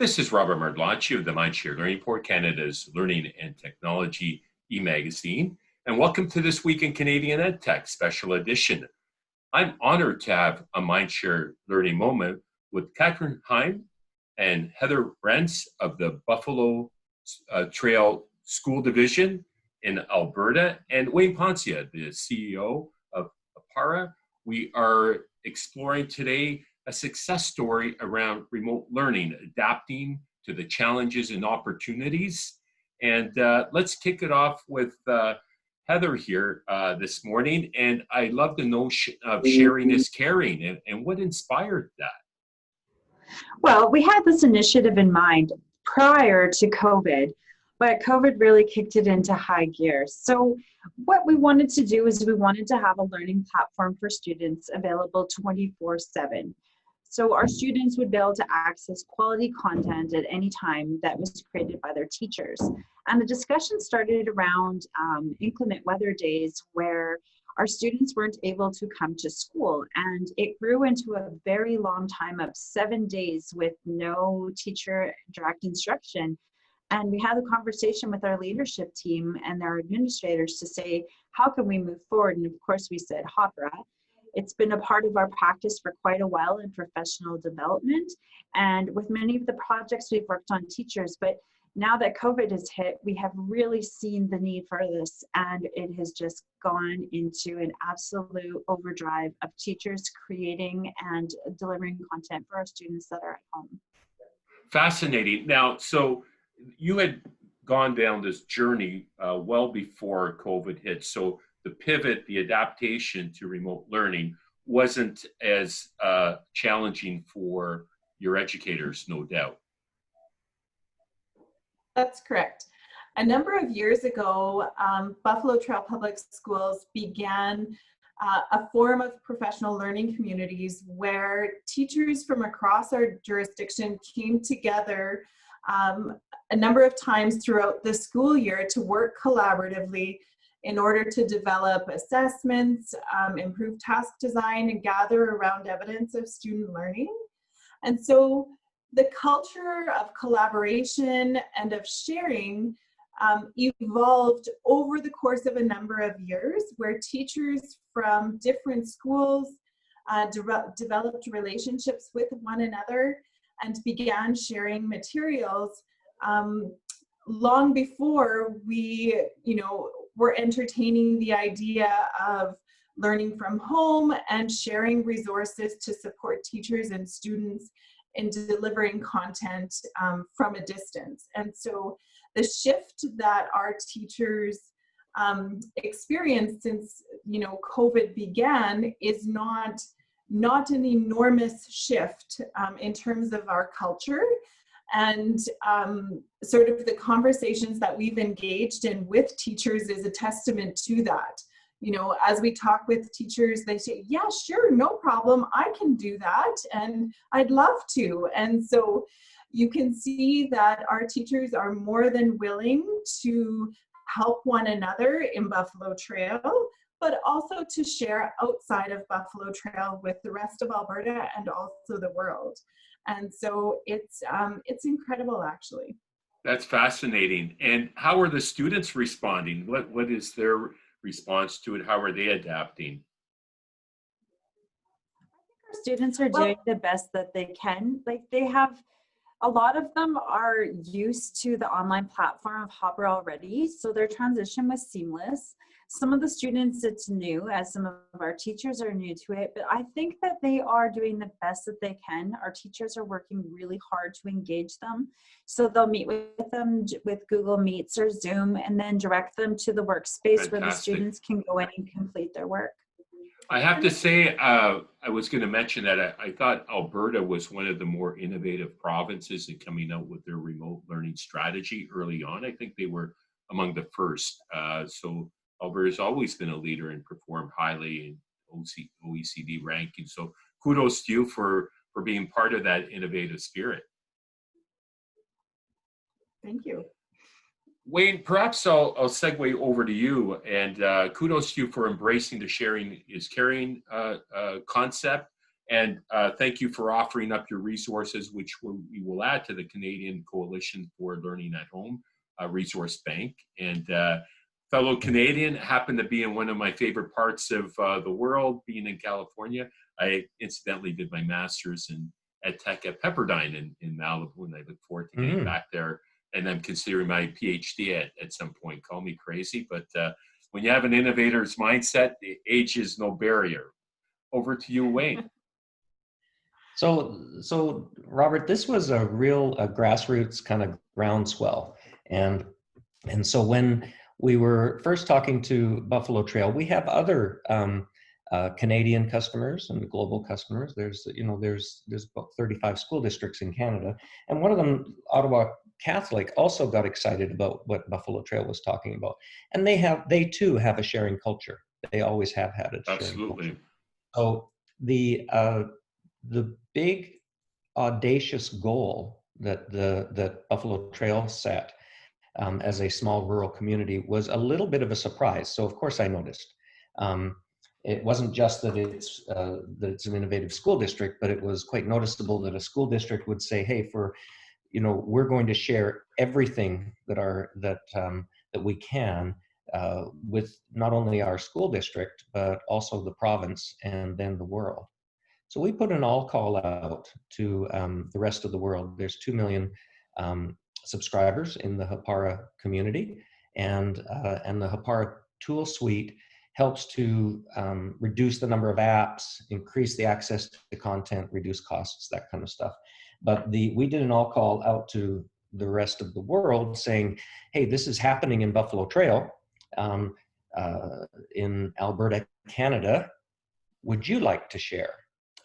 This is Robert Mardlacci of the Mindshare Learning Report, Canada's Learning and Technology e-magazine, and welcome to this Week in Canadian EdTech special edition. I'm honored to have a Mindshare Learning Moment with Catherine Heim and Heather Brentz of the Buffalo Trail School Division in Alberta, and Wayne Poncia, the CEO of Apara. We are exploring today a success story around remote learning, adapting to the challenges and opportunities. And let's kick it off with Heather here this morning. And I love the notion of sharing is caring, and what inspired that? Well, we had this initiative in mind prior to COVID, but COVID really kicked it into high gear. So what we wanted to do is we wanted to have a learning platform for students available 24/7. So our students would be able to access quality content at any time that was created by their teachers. And the discussion started around inclement weather days where our students weren't able to come to school. And it grew into a very long time of 7 days with no teacher direct instruction. And we had a conversation with our leadership team and our administrators to say, how can we move forward? And of course we said, Hopra. It's been a part of our practice for quite a while in professional development. And with many of the projects we've worked on teachers, but now that COVID has hit, we have really seen the need for this, and it has just gone into an absolute overdrive of teachers creating and delivering content for our students that are at home. Fascinating. Now, so you had gone down this journey well before COVID hit. So the pivot, the adaptation to remote learning wasn't as challenging for your educators, no doubt. That's correct. A number of years ago, Buffalo Trail Public Schools began a form of professional learning communities where teachers from across our jurisdiction came together a number of times throughout the school year to work collaboratively in order to develop assessments, improve task design, and gather around evidence of student learning. And so the culture of collaboration and of sharing evolved over the course of a number of years, where teachers from different schools developed relationships with one another and began sharing materials long before we, were entertaining the idea of learning from home and sharing resources to support teachers and students in delivering content from a distance. And so the shift that our teachers experienced since COVID began is not an enormous shift in terms of our culture. And sort of the conversations that we've engaged in with teachers is a testament to that. As we talk with teachers, they say, yeah, sure, no problem. I can do that. And I'd love to. And so you can see that our teachers are more than willing to help one another in Buffalo Trail, but also to share outside of Buffalo Trail with the rest of Alberta and also the world. And so it's incredible, actually. That's fascinating. And how are the students responding? What is their response to it? How are they adapting? I think our students are doing the best that they can. A lot of them are used to the online platform of Hopper already, so their transition was seamless. Some of the students, it's new, as some of our teachers are new to it, but I think that they are doing the best that they can. Our teachers are working really hard to engage them. So they'll meet with them with Google Meets or Zoom and then direct them to the WorkSpace. Fantastic. Where the students can go in and complete their work. I have to say, I was going to mention that I thought Alberta was one of the more innovative provinces in coming out with their remote learning strategy early on. I think they were among the first. So Alberta's always been a leader and performed highly in OECD rankings. So kudos to you for being part of that innovative spirit. Thank you. Wayne, perhaps I'll segue over to you, and kudos to you for embracing the sharing is caring concept And thank you for offering up your resources, which we will add to the Canadian Coalition for Learning at Home resource bank. And fellow Canadian, happened to be in one of my favorite parts of the world, being in California. I incidentally did my master's in EdTech at Pepperdine in Malibu, and I look forward to getting back there. And I'm considering my PhD at some point. Call me crazy, but when you have an innovator's mindset, the age is no barrier. Over to you, Wayne. So Robert, this was a real grassroots kind of groundswell. And so when we were first talking to Buffalo Trail, we have other Canadian customers and global customers. There's about 35 school districts in Canada. And one of them, Ottawa Catholic, also got excited about what Buffalo Trail was talking about. And they too have a sharing culture. They always have had a sharing culture. So the big audacious goal that Buffalo Trail set as a small rural community was a little bit of a surprise. So of course I noticed. It wasn't just that it's an innovative school district, but it was quite noticeable that a school district would say, "Hey, we're going to share everything that we can with not only our school district but also the province and then the world." So we put an all call out to the rest of the world. There's 2 million subscribers in the Hapara community, and the Hapara tool suite helps to reduce the number of apps, increase the access to content, reduce costs, that kind of stuff. But we did an all call out to the rest of the world saying, "Hey, this is happening in Buffalo Trail, in Alberta, Canada. Would you like to share?"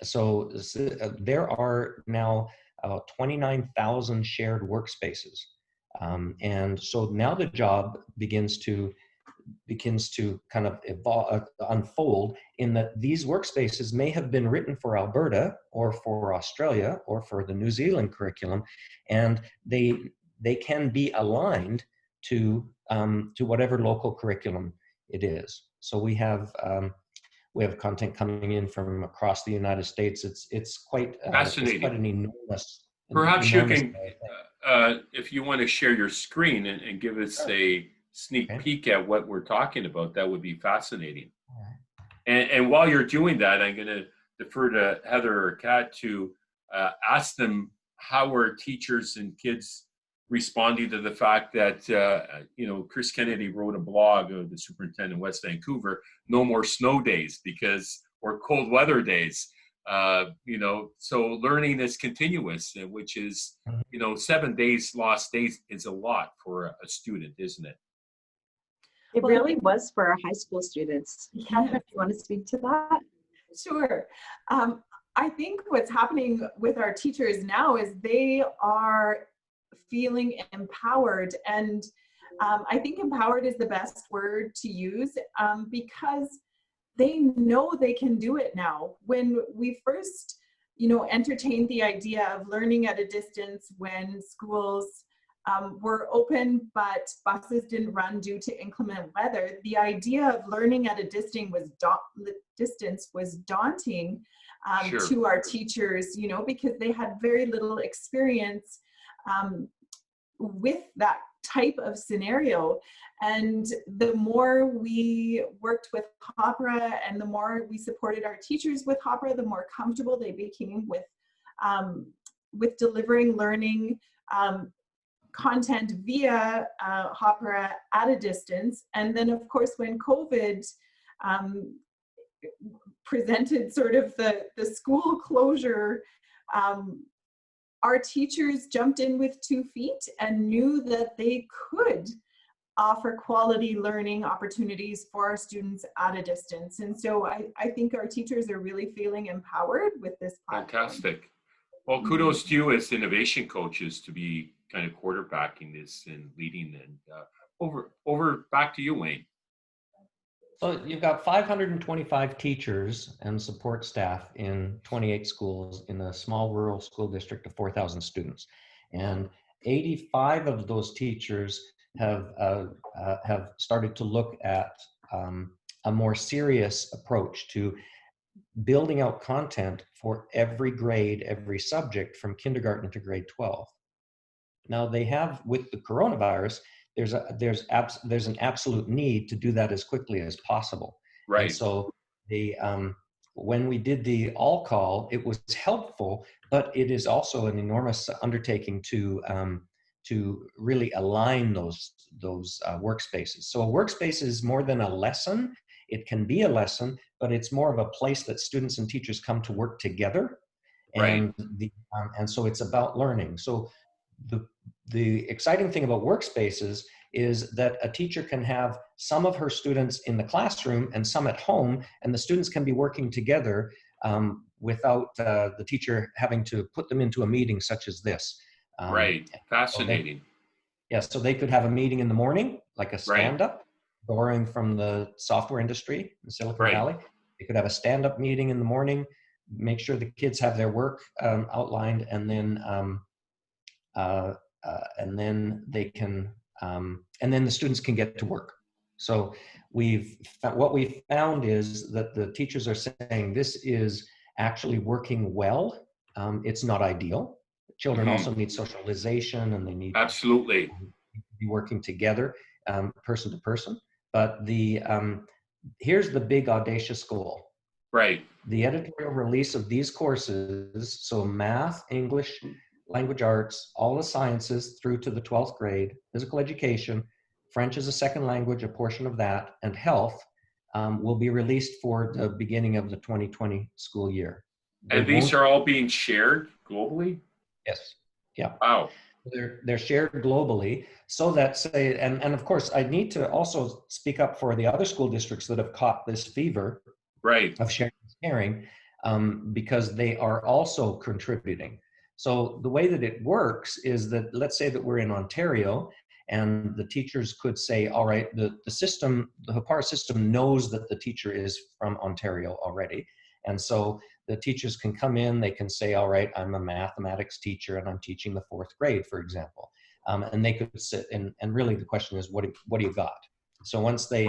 So there are now 29,000 shared workspaces. And so now the job begins to kind of unfold in that these workspaces may have been written for Alberta or for Australia or for the New Zealand curriculum, and they can be aligned to whatever local curriculum it is. So we have content coming in from across the United States. It's quite fascinating. It's quite an enormous. Perhaps you can, if you want to share your screen and give us a sneak peek at what we're talking about, that would be fascinating. And while you're doing that, I'm going to defer to Heather or Kat to ask them how are teachers and kids responding to the fact that, Chris Kennedy wrote a blog, the superintendent in West Vancouver, no more snow days or cold weather days. So learning is continuous, which is, 7 days, lost days is a lot for a student, isn't it? It really was for our high school students. Catherine, do you want to speak to that? Sure. I think what's happening with our teachers now is they are feeling empowered, and I think empowered is the best word to use because they know they can do it now. When we first, entertained the idea of learning at a distance when schools were open but buses didn't run due to inclement weather, the idea of learning at a distance was daunting Sure. to our teachers, because they had very little experience with that type of scenario. And the more we worked with Hopera and the more we supported our teachers with Hopera, the more comfortable they became with delivering learning content via Hopera at a distance. And then of course, when COVID presented sort of the school closure, our teachers jumped in with 2 feet and knew that they could offer quality learning opportunities for our students at a distance. And so I think our teachers are really feeling empowered with this platform. Fantastic. Well, kudos to you as innovation coaches to be kind of quarterbacking this and leading. And over back to you, Wayne. So you've got 525 teachers and support staff in 28 schools in a small rural school district of 4,000 students. And 85 of those teachers have started to look at a more serious approach to building out content for every grade, every subject from kindergarten to grade 12. Now they have, with the coronavirus, there's an absolute need to do that as quickly as possible. Right. And so when we did the all call, it was helpful, but it is also an enormous undertaking to really align those workspaces. So a workspace is more than a lesson. It can be a lesson, but it's more of a place that students and teachers come to work together. Right. And so it's about learning. So the exciting thing about workspaces is that a teacher can have some of her students in the classroom and some at home, and the students can be working together without the teacher having to put them into a meeting such as this. Right. Fascinating. So they could have a meeting in the morning, like a stand-up, borrowing from the software industry in Silicon Valley. They could have a stand-up meeting in the morning, make sure the kids have their work outlined, and then they can, and then the students can get to work. So what we've found is that the teachers are saying this is actually working well. It's not ideal. Children also need socialization, and they need absolutely to be working together, person to person. But here's the big audacious goal. Right. The editorial release of these courses, so math, English, language arts, all the sciences through to the 12th grade, physical education, French as a second language, a portion of that, and health will be released for the beginning of the 2020 school year. And these are all being shared globally? Yes. Yeah. Wow. They're shared globally, so that say, and of course, I need to also speak up for the other school districts that have caught this fever of sharing and caring, because they are also contributing. So the way that it works is that, let's say that we're in Ontario, and the teachers could say, all right, the HAPAR system knows that the teacher is from Ontario already. And so the teachers can come in, they can say, all right, I'm a mathematics teacher and I'm teaching the 4th grade, for example. And they could sit, and really the question is, what do you got? So once they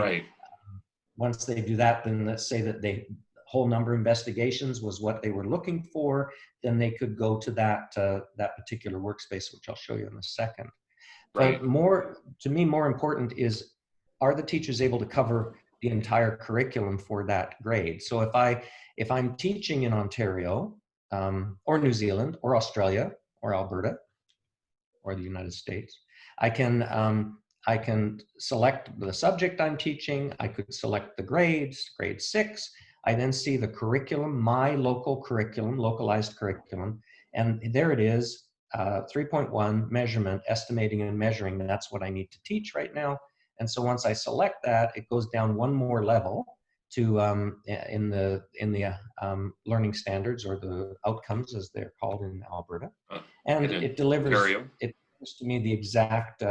do that, then let's say that the whole number of investigations was what they were looking for, then they could go to that particular workspace, which I'll show you in a second. But to me, more important is, are the teachers able to cover the entire curriculum for that grade? So if I'm teaching in Ontario, or New Zealand, or Australia, or Alberta, or the United States, I can select the subject I'm teaching. I could select the grades, grade 6. I then see the curriculum, my local curriculum, localized curriculum, and there it is, 3.1, measurement, estimating and measuring. And that's what I need to teach right now. And so once I select that, it goes down one more level to in the learning standards, or the outcomes as they're called in Alberta, and it delivers to me the exact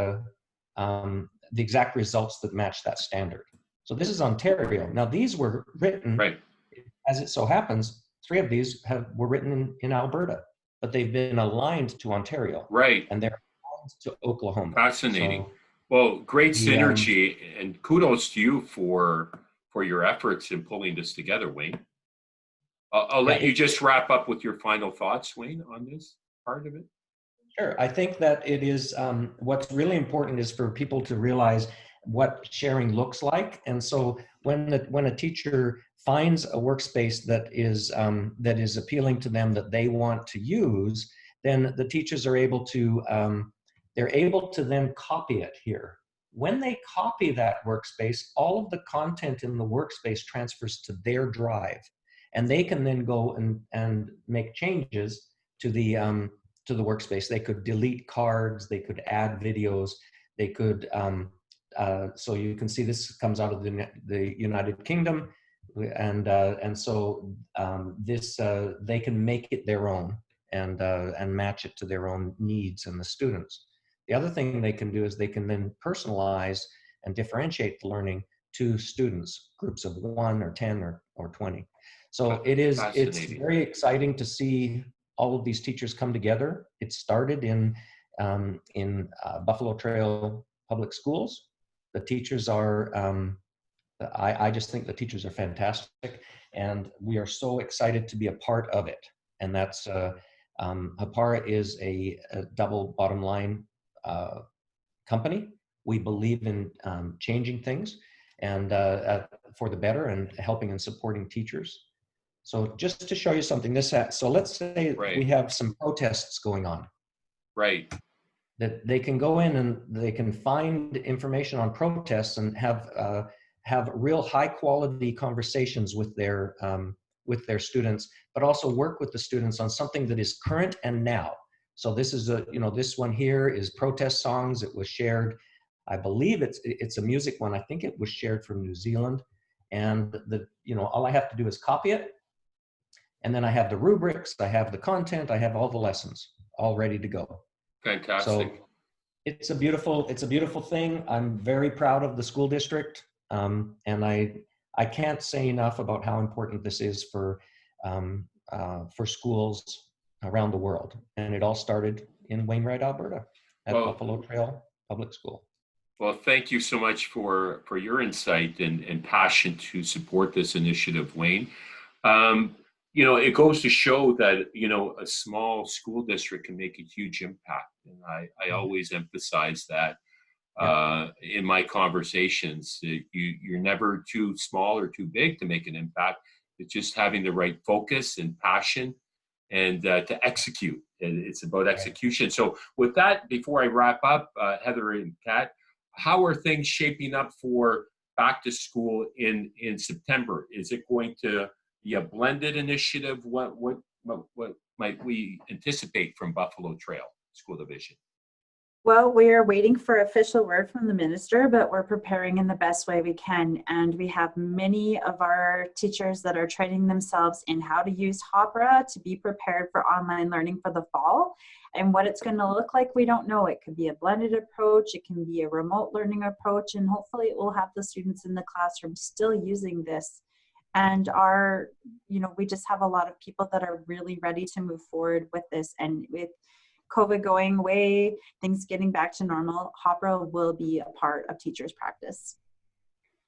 results that match that standard. So this is Ontario. Now these were written, as it so happens, 3 of these were written in Alberta, but they've been aligned to Ontario, and they're aligned to Oklahoma. Fascinating. So, well, great synergy, and kudos to you for your efforts in pulling this together, Wayne. I'll let you just wrap up with your final thoughts, Wayne, on this part of it. Sure. I think that it is, what's really important is for people to realize what sharing looks like. And so when a teacher finds a workspace that is appealing to them, that they want to use, then the teachers are able to, they're able to then copy it here. When they copy that workspace, all of the content in the workspace transfers to their drive, and they can then go and make changes to the workspace. They could delete cards, they could add videos, they could, so you can see this comes out of the United Kingdom, and so they can make it their own and match it to their own needs and the students. The other thing they can do is they can then personalize and differentiate the learning to students, groups of 1 or 10 or 20. So it's very exciting to see all of these teachers come together. It started in Buffalo Trail Public Schools. The teachers are, I just think the teachers are fantastic. And we are so excited to be a part of it. And that's, Hapara is a double bottom line company. We believe in changing things and for the better and helping and supporting teachers. So just to show you something, so let's say we have some protests going on. Right. That they can go in and they can find information on protests and have real high quality conversations with their students, but also work with the students on something that is current and now. So this is this one here is protest songs. It was shared, I believe it's a music one. I think it was shared from New Zealand, and all I have to do is copy it, and then I have the rubrics, I have the content, I have all the lessons all ready to go. Fantastic. So it's a beautiful thing. I'm very proud of the school district, and I can't say enough about how important this is for schools around the world. And it all started in Wainwright, Alberta, at Buffalo Trail Public School. Well, thank you so much for your insight and passion to support this initiative, Wayne. It goes to show that, a small school district can make a huge impact. And I always emphasize that in my conversations. You're never too small or too big to make an impact. It's just having the right focus and passion and to execute. It's about execution. So with that, before I wrap up, Heather and Kat, how are things shaping up for back to school in September? Is it going to be a blended initiative? What might we anticipate from Buffalo Trail School Division? Well, we are waiting for official word from the minister, but we're preparing in the best way we can. And we have many of our teachers that are training themselves in how to use Hopera to be prepared for online learning for the fall. And what it's going to look like, we don't know. It could be a blended approach, it can be a remote learning approach, and hopefully it will have the students in the classroom still using this. And we just have a lot of people that are really ready to move forward with this. And with COVID going away, things getting back to normal, Hopera will be a part of teachers' practice.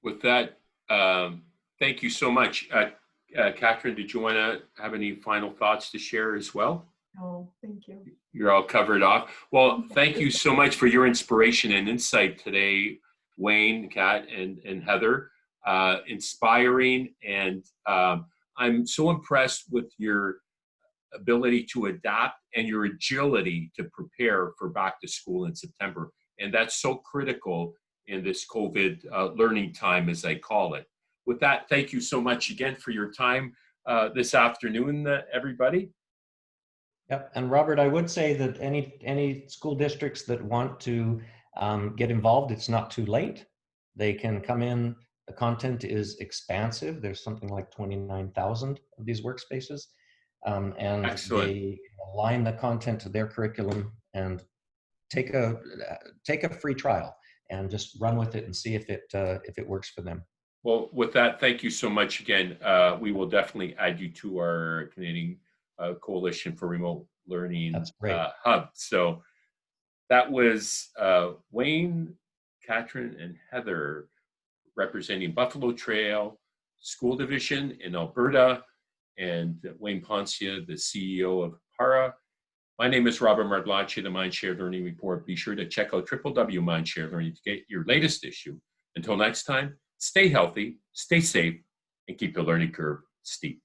With that, thank you so much. Catherine, did you want to have any final thoughts to share as well? No, thank you. You're all covered off. Well, thank you so much for your inspiration and insight today, Wayne, Kat, and Heather. Inspiring, and I'm so impressed with your ability to adapt and your agility to prepare for back to school in September. And that's so critical in this COVID learning time, as I call it. With that, thank you so much again for your time this afternoon, everybody. Yep, and Robert, I would say that any school districts that want to get involved, it's not too late. They can come in. The content is expansive. There's something like 29,000 of these workspaces. And Excellent. They align the content to their curriculum and take a free trial and just run with it and see if it works for them. Well, with that, thank you so much again. We will definitely add you to our Canadian Coalition for Remote Learning hub. So that was Wayne, Catherine, and Heather representing Buffalo Trail School Division in Alberta, and Wayne Poncia, the CEO of Hopera. My name is Robert Marblacci, the Mindshare Learning Report. Be sure to check out www.mindshare Learning to get your latest issue. Until next time, stay healthy, stay safe, and keep the learning curve steep.